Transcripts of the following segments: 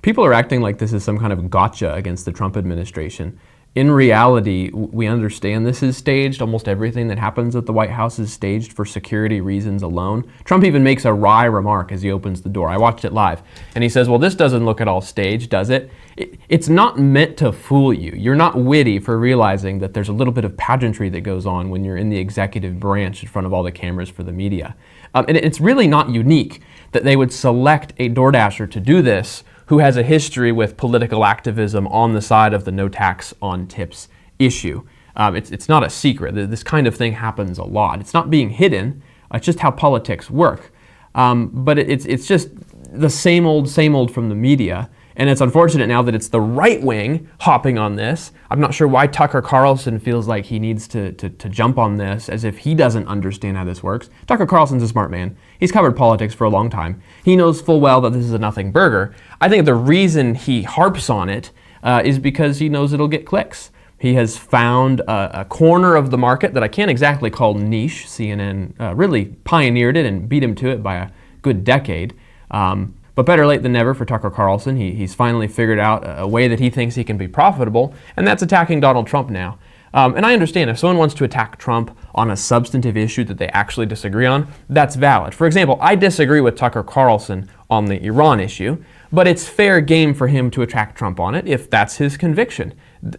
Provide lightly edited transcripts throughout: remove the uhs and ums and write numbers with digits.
People are acting like this is some kind of gotcha against the Trump administration. In reality, we understand this is staged. Almost everything that happens at the White House is staged for security reasons alone. Trump even makes a wry remark as he opens the door. I watched it live. And he says, well, this doesn't look at all staged, does it? It's not meant to fool you. You're not witty for realizing that there's a little bit of pageantry that goes on when you're in the executive branch in front of all the cameras for the media. And it's really not unique that they would select a DoorDasher to do this who has a history with political activism on the side of the no tax on tips issue. It's not a secret. This kind of thing happens a lot. It's not being hidden. It's just how politics work. But it's just the same old from the media. And it's unfortunate now that it's the right wing hopping on this. I'm not sure why Tucker Carlson feels like he needs to jump on this as if he doesn't understand how this works. Tucker Carlson's a smart man. He's covered politics for a long time. He knows full well that this is a nothing burger. I think the reason he harps on it is because he knows it'll get clicks. He has found a corner of the market that I can't exactly call niche. CNN really pioneered it and beat him to it by a good decade. But better late than never for Tucker Carlson. He's finally figured out a way that he thinks he can be profitable, and that's attacking Donald Trump now. And I understand if someone wants to attack Trump on a substantive issue that they actually disagree on, that's valid. For example, I disagree with Tucker Carlson on the Iran issue, but it's fair game for him to attack Trump on it if that's his conviction.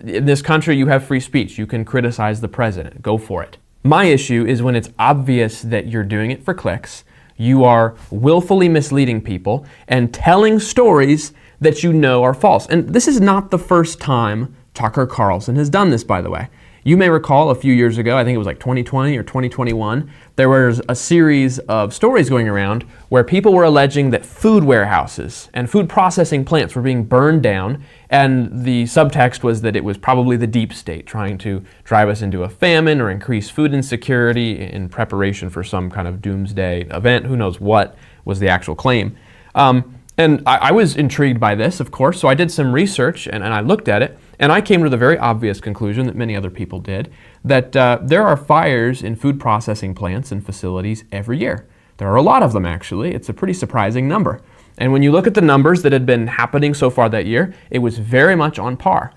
In this country, you have free speech. You can criticize the president. Go for it. My issue is when it's obvious that you're doing it for clicks. You are willfully misleading people and telling stories that you know are false. And this is not the first time Tucker Carlson has done this, by the way. You may recall a few years ago, I think it was like 2020 or 2021, there was a series of stories going around where people were alleging that food warehouses and food processing plants were being burned down, and the subtext was that it was probably the deep state trying to drive us into a famine or increase food insecurity in preparation for some kind of doomsday event. Who knows what was the actual claim. And I was intrigued by this, of course, so I did some research and I looked at it, and I came to the very obvious conclusion that many other people did, that there are fires in food processing plants and facilities every year. There are a lot of them, actually. It's a pretty surprising number. And when you look at the numbers that had been happening so far that year, it was very much on par.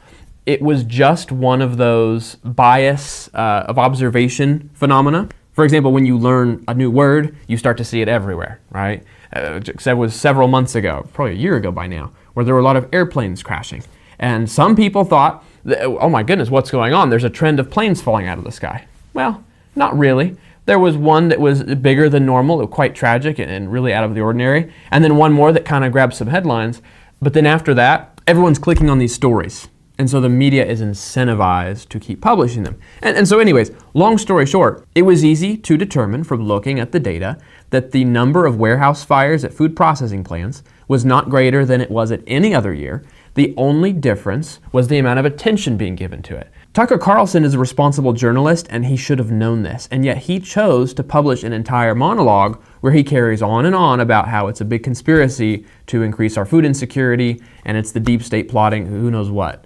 It was just one of those bias of observation phenomena. For example, when you learn a new word, you start to see it everywhere, right? It was several months ago, probably a year ago by now, where there were a lot of airplanes crashing. And some people thought, oh my goodness, what's going on? There's a trend of planes falling out of the sky. Well, not really. There was one that was bigger than normal, quite tragic and really out of the ordinary. And then one more that kind of grabbed some headlines. But then after that, everyone's clicking on these stories. And so the media is incentivized to keep publishing them. And so anyways, long story short, it was easy to determine from looking at the data that the number of warehouse fires at food processing plants was not greater than it was at any other year. The only difference was the amount of attention being given to it. Tucker Carlson is a responsible journalist, and he should have known this, and yet he chose to publish an entire monologue where he carries on and on about how it's a big conspiracy to increase our food insecurity, and it's the deep state plotting who knows what.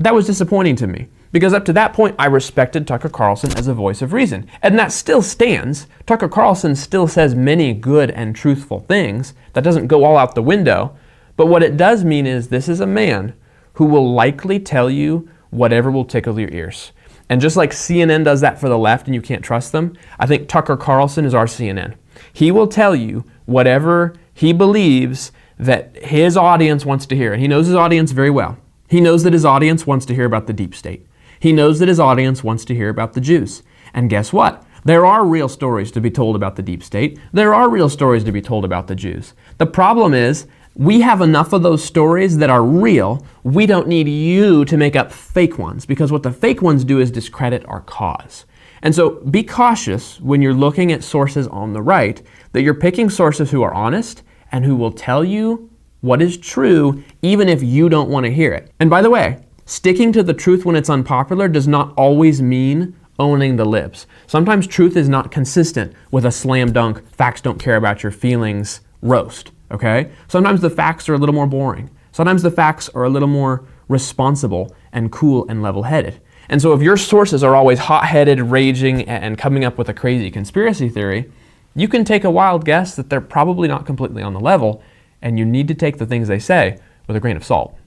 That was disappointing to me, because up to that point, I respected Tucker Carlson as a voice of reason. And that still stands. Tucker Carlson still says many good and truthful things. That doesn't go all out the window. But what it does mean is this is a man who will likely tell you whatever will tickle your ears. And just like CNN does that for the left and you can't trust them, I think Tucker Carlson is our CNN. He will tell you whatever he believes that his audience wants to hear. And he knows his audience very well. He knows that his audience wants to hear about the deep state. He knows that his audience wants to hear about the Jews. And guess what? There are real stories to be told about the deep state. There are real stories to be told about the Jews. The problem is, we have enough of those stories that are real. We don't need you to make up fake ones, because what the fake ones do is discredit our cause. And so be cautious when you're looking at sources on the right, that you're picking sources who are honest and who will tell you what is true, even if you don't want to hear it. And by the way, sticking to the truth when it's unpopular does not always mean owning the libs. Sometimes truth is not consistent with a slam dunk, facts don't care about your feelings roast, okay? Sometimes the facts are a little more boring. Sometimes the facts are a little more responsible and cool and level-headed. And so if your sources are always hot-headed, raging, and coming up with a crazy conspiracy theory, you can take a wild guess that they're probably not completely on the level, and you need to take the things they say with a grain of salt.